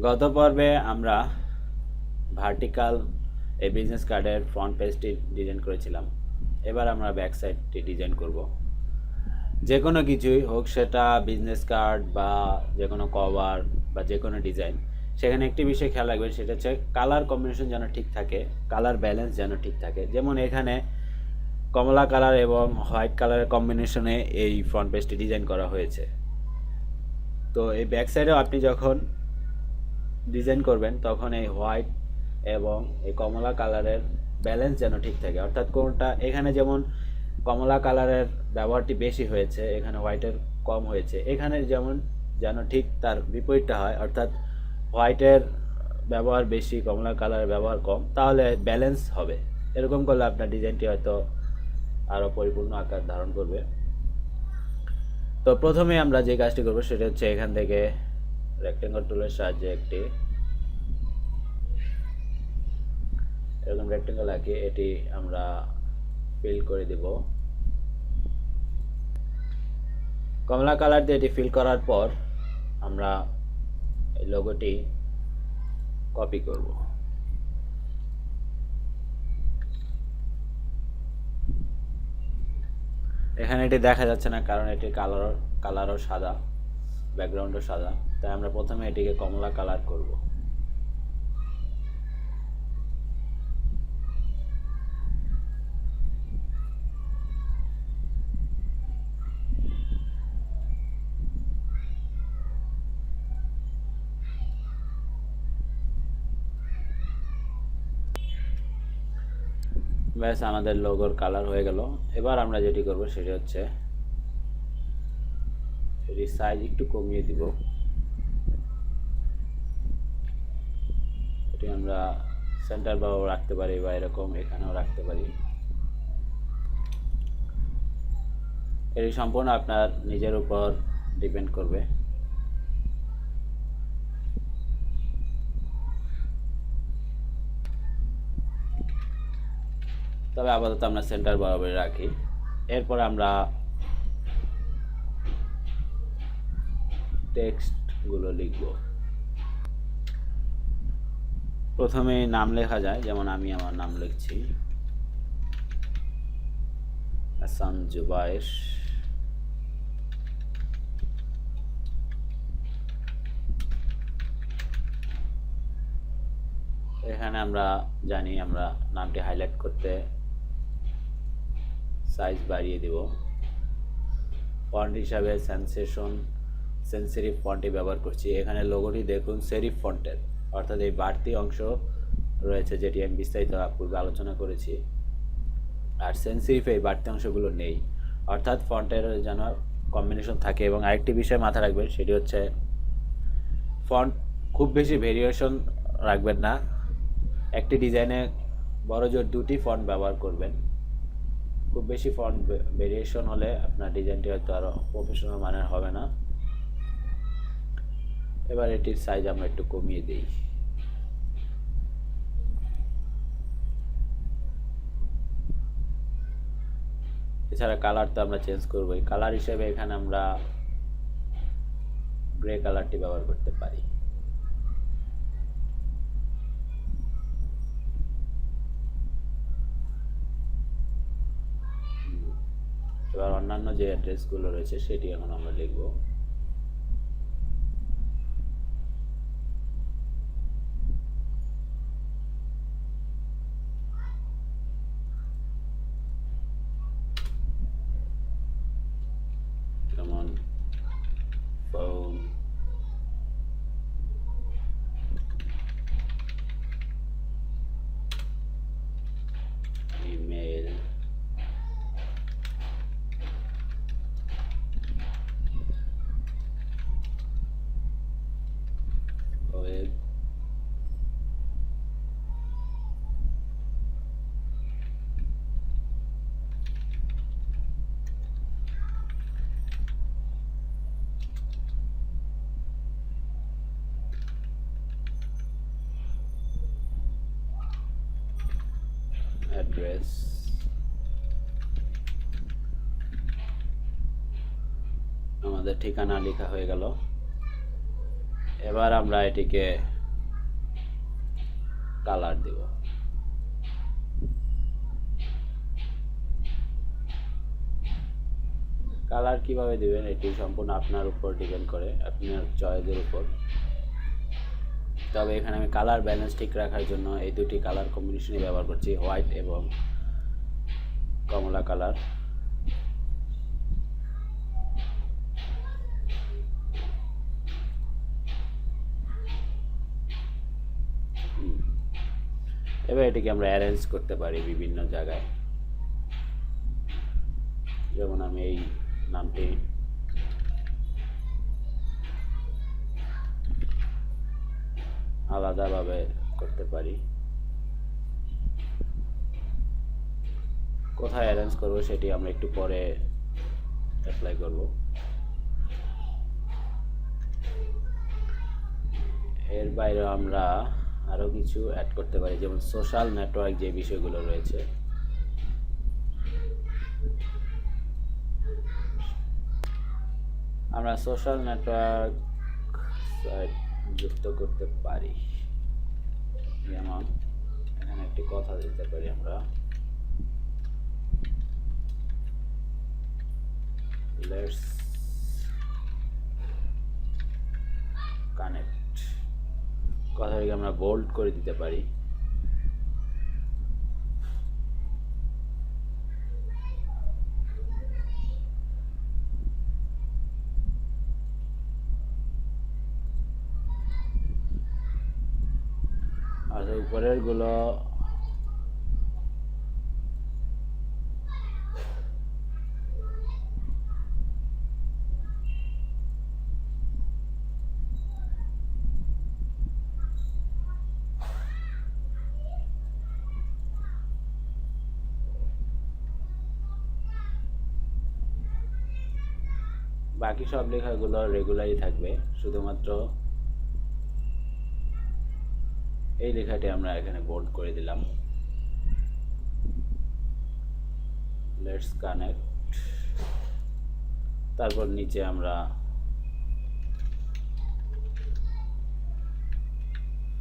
গত পর্বে আমরা ভার্টিক্যাল এই বিজনেস কার্ডের ফ্রন্ট পেজটি ডিজাইন করেছিলাম। এবার আমরা ব্যাক সাইডটি ডিজাইন করব। যে কোনো কিছুই হোক, সেটা বিজনেস কার্ড বা যে কোনো কভার বা যে কোনো ডিজাইন, সেখানে একটি বিষয় খেয়াল রাখবেন, সেটা হচ্ছে কালার কম্বিনেশন যেন ঠিক থাকে, কালার ব্যালেন্স যেন ঠিক থাকে। যেমন এখানে কমলা কালার এবং হোয়াইট কালারের কম্বিনেশনে এই ফ্রন্ট পেজটি ডিজাইন করা হয়েছে। তো এই ব্যাক সাইডেও আপনি যখন ডিজাইন করবেন তখন এই হোয়াইট এবং এই কমলা কালারের ব্যালেন্স যেন ঠিক থাকে, অর্থাৎ কোনটা এখানে যেমন কমলা কালারের ব্যবহারটি বেশি হয়েছে, এখানে হোয়াইটের কম হয়েছে, এখানে যেমন যেন ঠিক তার বিপরীতটা হয়, অর্থাৎ হোয়াইটের ব্যবহার বেশি, কমলা কালারের ব্যবহার কম, তাহলে ব্যালেন্স হবে। এরকম করলে আপনার ডিজাইনটি হয়তো আরও পরিপূর্ণ আকার ধারণ করবে। তো প্রথমে আমরা যে কাজটি করব সেটা হচ্ছে এখান থেকে রেক্টেঙ্গল টুলের সাহায্যে একটি এরকম রেক্টেঙ্গল আঁকি এটি আমরা ফিল করে দেব। কমলা কালার দিয়ে এটি ফিল করার পর আমরা এই লোগোটি কপি করব। এখানে এটি দেখা যাচ্ছে না, কারণ এটি কালারও সাদা, ব্যাকগ্রাউন্ডও সাদা, তাই আমরা প্রথমে এটিকে কমলা কালার করব। ব্যাস, আমাদের লোগোর কালার হয়ে গেল। এবার আমরা যেটি করব সেটি হচ্ছে এটির সাইজ একটু কমিয়ে দিব। এটি আমরা সেন্টার বাও রাখতে পারি বা এরকম এখানেও রাখতে পারি। এটি সম্পূর্ণ আপনার নিজের উপর ডিপেন্ড করবে। তবে আপাতত আমরা সেন্টার বরাবর রাখি। এরপর আমরা টেক্সটগুলো লিখব। প্রথমে নাম লেখা যায়, যেমন আমি আমার নাম লিখছি হাসান জুবায়ের। এখানে আমরা জানি আমরা নামটি হাইলাইট করতে সাইজ বাড়িয়ে দিব। ফন্ট হিসাবে সেন্সেরিভ ফন্টটি ব্যবহার করছি। এখানে লোগোটি দেখুন সেরিফ ফন্টের, অর্থাৎ এই বাড়তি অংশ রয়েছে যেটি আমি বিস্তারিত পূর্বে আলোচনা করেছি, আর সেন্সিটিভ এই বাড়তি অংশগুলো নেই, অর্থাৎ ফন্টের যেন কম্বিনেশন থাকে। এবং আরেকটি বিষয় মাথায় রাখবেন, সেটি হচ্ছে ফন্ট খুব বেশি ভেরিয়েশন রাখবেন না। একটি ডিজাইনে বড় জোর দুটি ফন্ট ব্যবহার করবেন। খুব বেশি ফন্ট ভেরিয়েশন হলে আপনার ডিজাইনটি হয়তো আরও প্রফেশনাল মানের হবে না। এবার এটির সাইজ আমরা একটু কমিয়ে দিই। এছাড়া কালার তো আমরা চেঞ্জ করবোই। কালার হিসেবে এখানে আমরা গ্রে কালারটি ব্যবহার করতে পারি। এবার অন্যান্য যে অ্যাড্রেসগুলো রয়েছে সেটি এখন আমরা লিখব। যেমন ফোন, ইমেল, ওয়েব, অ্যাড্রেস, আমাদের ঠিকানা লেখা হয়ে গেল। এবার আমরা এটিকে কালার দেব। কালার কিভাবে দিবেন এটি সম্পূর্ণ আপনার উপর ডিপেন্ড করে, আপনার চয়েসের উপর। তবে এখানে আমি কালার ব্যালেন্স ঠিক রাখার জন্য এই দুটি কালার কম্বিনেশনই ব্যবহার করছি, হোয়াইট এবং কমলা কালার। এবার এটিকে আমরা অ্যারেঞ্জ করতে পারি বিভিন্ন জায়গায়। যেমন আমি এই নামটি আলাদাভাবে করতে পারি। কোথায় অ্যারেঞ্জ করব সেটি আমরা একটু পরে অ্যাপ্লাই করব। এর বাইরে আমরা আরও কিছু অ্যাড করতে পারি, যেমন সোশ্যাল নেটওয়ার্ক যে বিষয়গুলো রয়েছে, আমরা সোশ্যাল নেটওয়ার্ক সাইট যুক্ত করতে পারি। যেমন এখানে একটি কথা দিতে পারি আমরা, লেটস কানেক্ট। কথাটিকে আমরা বোল্ড করে দিতে পারি। আর উপরের গুলো বাকি সব লেখাগুলো রেগুলারই থাকবে, শুধুমাত্র এই লেখাটি আমরা এখানে বোল্ড করে দিলাম, লেটস কানেক্ট। তারপর নিচে আমরা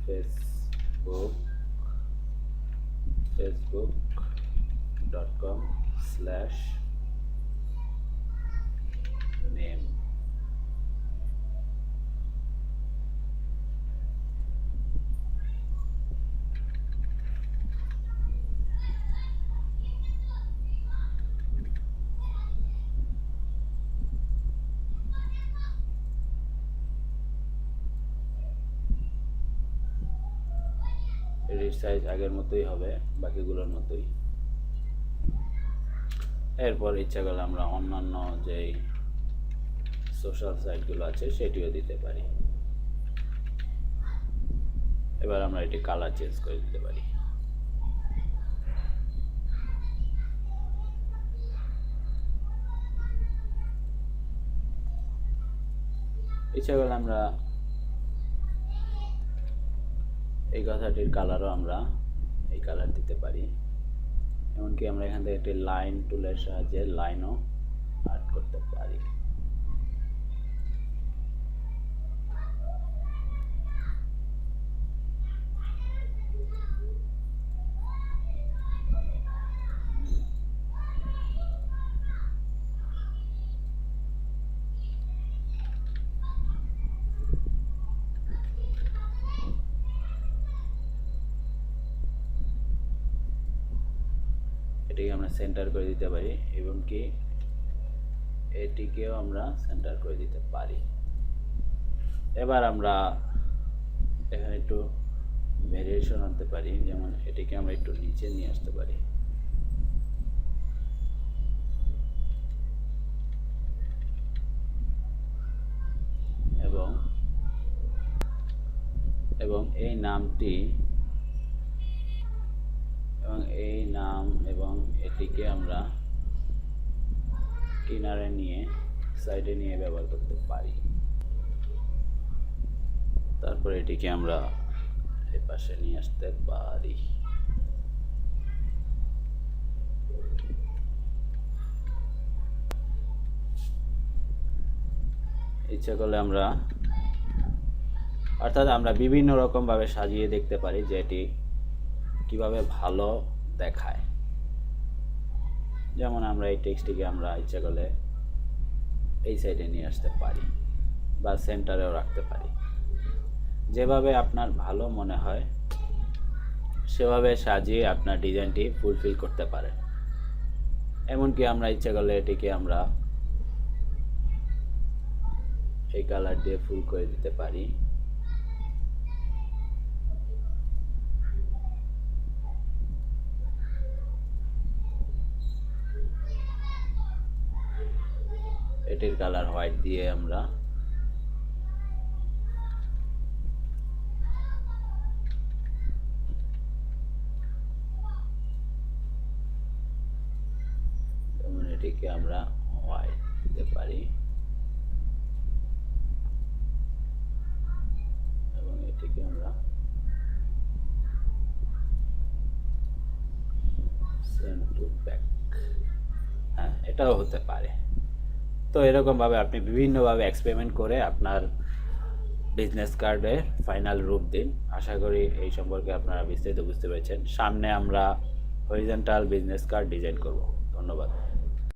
facebook.com/name এর সাইজ আগের মতোই হবে, বাকিগুলোর মতোই। এরপর ইচ্ছা করলে আমরা অন্যান্য যেই সোশ্যাল সাইটগুলো আছে সেটিও দিতে পারি। এবার আমরা এটি কালার চেঞ্জ করে দিতে পারি। ইচ্ছা করলে আমরা এই কথাটির কালারও আমরা এই কালার দিতে পারি। এমনকি আমরা এখান থেকে একটি লাইন টুলের সাহায্যে লাইনও অ্যাড করতে পারি। এটিকে আমরা সেন্টার করে দিতে পারি এবং কি এটিকেও আমরা সেন্টার করে দিতে পারি। এবার আমরা এখানে একটু ভেরিয়েশন আনতে পারি, যেমন এটিকে আমরা একটু নিচে নিয়ে আসতে পারি। এবং এই নামটি এবং এই নাম এবং এটিকে আমরা কিনারে নিয়ে সাইডে নিয়ে ব্যবহার করতে পারি। তারপর এটিকে আমরা এই পাশে নিয়ে আসতে পারি। ইচ্ছা করলে আমরা অর্থাৎ আমরা বিভিন্ন রকমভাবে সাজিয়ে দেখতে পারি যে এটি কীভাবে ভালো দেখায়। যেমন আমরা এই টেক্সটটিকে আমরা ইচ্ছা করলে এই সাইডে নিয়ে আসতে পারি বা সেন্টারেও রাখতে পারি। যেভাবে আপনার ভালো মনে হয় সেভাবে সাজিয়ে আপনার ডিজাইনটি ফুলফিল করতে পারেন। এমনকি আমরা ইচ্ছা করলে এটিকে আমরা এই কালার দিয়ে ফুল করে দিতে পারি। এটির কালার হোয়াইট দিয়ে আমরা যেমন এটিকে আমরা হোয়াইট দিতে পারি এবং এটিকে আমরা সেন্ড টু ব্যাক, হ্যাঁ এটাও হতে পারে। তো এরকমভাবে আপনি বিভিন্নভাবে এক্সপেরিমেন্ট করে আপনার বিজনেস কার্ডের ফাইনাল রূপ দিন। আশা করি এই সম্পর্কে আপনারা বিস্তারিত বুঝতে পেরেছেন। সামনে আমরা হরিজন্টাল বিজনেস কার্ড ডিজাইন করব। ধন্যবাদ।